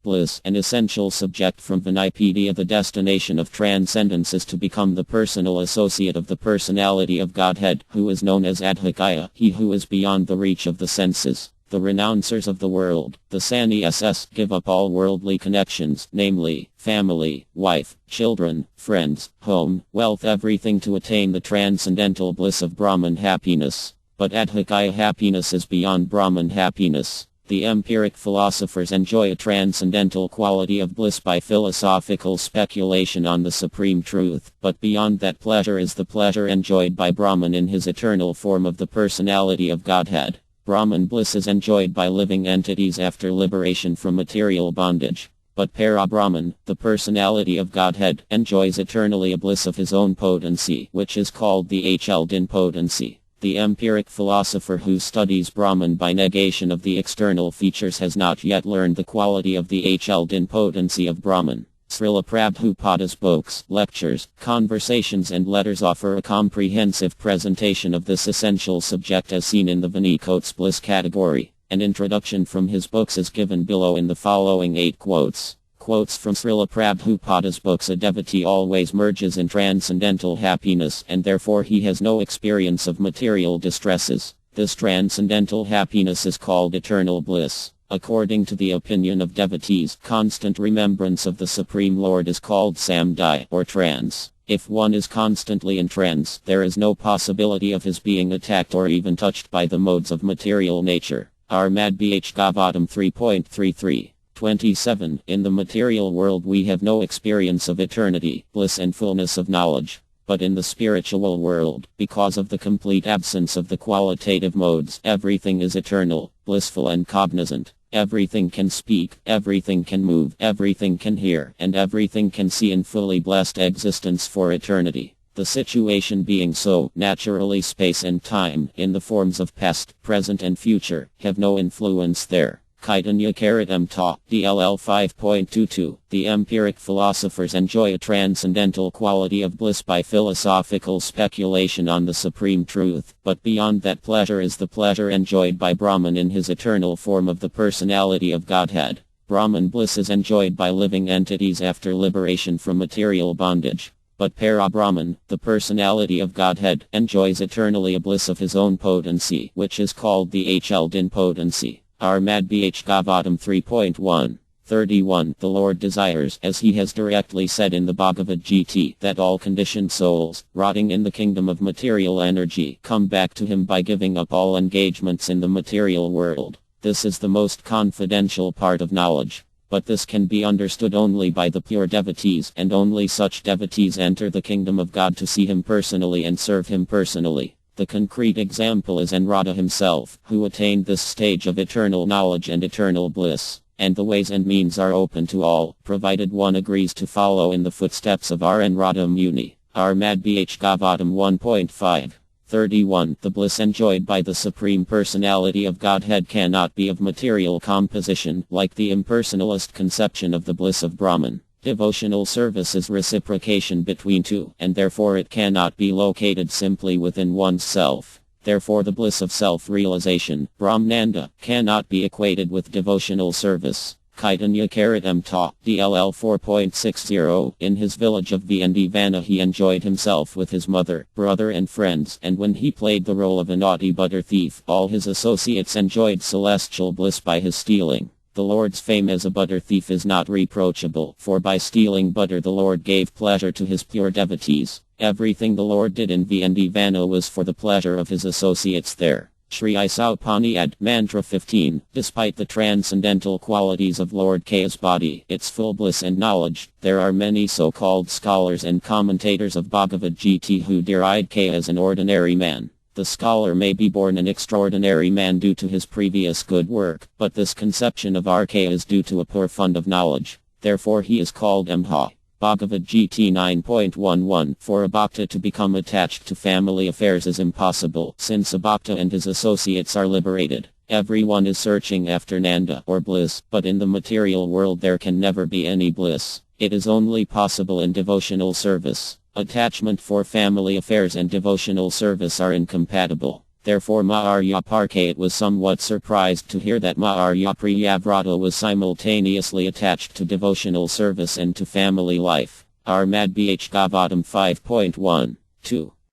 Bliss, an essential subject from Vinipedia. The destination of transcendence is to become the personal associate of the personality of Godhead, who is known as Adhikaya, he who is beyond the reach of the senses. The renouncers of the world, the Sannyasins, give up all worldly connections, namely, family, wife, children, friends, home, wealth, everything to attain the transcendental bliss of Brahman happiness. But Adhikaya happiness is beyond Brahman happiness. The empiric philosophers enjoy a transcendental quality of bliss by philosophical speculation on the supreme truth, but beyond that pleasure is the pleasure enjoyed by Brahman in his eternal form of the personality of Godhead. Brahman bliss is enjoyed by living entities after liberation from material bondage. But Para-Brahman, the personality of Godhead, enjoys eternally a bliss of his own potency, which is called the HL potency. The empiric philosopher who studies Brahman by negation of the external features has not yet learned the quality of the HL potency of Brahman. Srila Prabhupada's books, lectures, conversations and letters offer a comprehensive presentation of this essential subject as seen in the Vinicote's Bliss category. An introduction from his books is given below in the following 8 quotes. Quotes from Srila Prabhupada's books. A devotee always merges in transcendental happiness and therefore he has no experience of material distresses. This transcendental happiness is called eternal bliss. According to the opinion of devotees, constant remembrance of the Supreme Lord is called samdhi, or trance. If one is constantly in trance, there is no possibility of his being attacked or even touched by the modes of material nature. Armad Bh Gavatam 3.33. 27. In the material world we have no experience of eternity, bliss and fullness of knowledge. But in the spiritual world, because of the complete absence of the qualitative modes, everything is eternal, blissful and cognizant. Everything can speak, everything can move, everything can hear, and everything can see in fully blessed existence for eternity. The situation being so, naturally space and time, in the forms of past, present and future, have no influence there. Kaitanya Karatam Ta, DLL 5.22. The empiric philosophers enjoy a transcendental quality of bliss by philosophical speculation on the supreme truth, but beyond that pleasure is the pleasure enjoyed by Brahman in his eternal form of the personality of Godhead. Brahman bliss is enjoyed by living entities after liberation from material bondage. But Para-Brahman, the personality of Godhead, enjoys eternally a bliss of his own potency, which is called the HL potency. Armad Bh Gavatam 3.1. 31. The Lord desires, as he has directly said in the Bhagavad Gita, that all conditioned souls, rotting in the kingdom of material energy, come back to him by giving up all engagements in the material world. This is the most confidential part of knowledge. But this can be understood only by the pure devotees, and only such devotees enter the kingdom of God to see him personally and serve him personally. The concrete example is Narada himself, who attained this stage of eternal knowledge and eternal bliss. And the ways and means are open to all, provided one agrees to follow in the footsteps of Narada Muni. Armad Bh Gavatam 1.5. 31. The bliss enjoyed by the Supreme Personality of Godhead cannot be of material composition, like the impersonalist conception of the bliss of Brahman. Devotional service is reciprocation between two, and therefore it cannot be located simply within one's self. Therefore the bliss of self-realization, Brahmananda, cannot be equated with devotional service. Kaitanya Karatam Ta, DLL 4.60. In his village of Vindivana he enjoyed himself with his mother, brother and friends, and when he played the role of a naughty butter thief, all his associates enjoyed celestial bliss by his stealing. The Lord's fame as a butter thief is not reproachable, for by stealing butter the Lord gave pleasure to his pure devotees. Everything the Lord did in Vindivana was for the pleasure of his associates there. Sri Isaupaniyad, Mantra 15. Despite the transcendental qualities of Lord Kaya's body, its full bliss and knowledge, there are many so-called scholars and commentators of Bhagavad Gita who deride Kaya as an ordinary man. The scholar may be born an extraordinary man due to his previous good work, but this conception of Kaya is due to a poor fund of knowledge. Therefore he is called Mha. Bhagavad Gita 9.11. For a bhakta to become attached to family affairs is impossible, since a bhakta and his associates are liberated. Everyone is searching after Nanda, or bliss, but in the material world there can never be any bliss. It is only possible in devotional service. Attachment for family affairs and devotional service are incompatible. Therefore Maharya Parkait was somewhat surprised to hear that Maharya Priyavrata was simultaneously attached to devotional service and to family life. Armad Bh Gavatam 5.1. 2.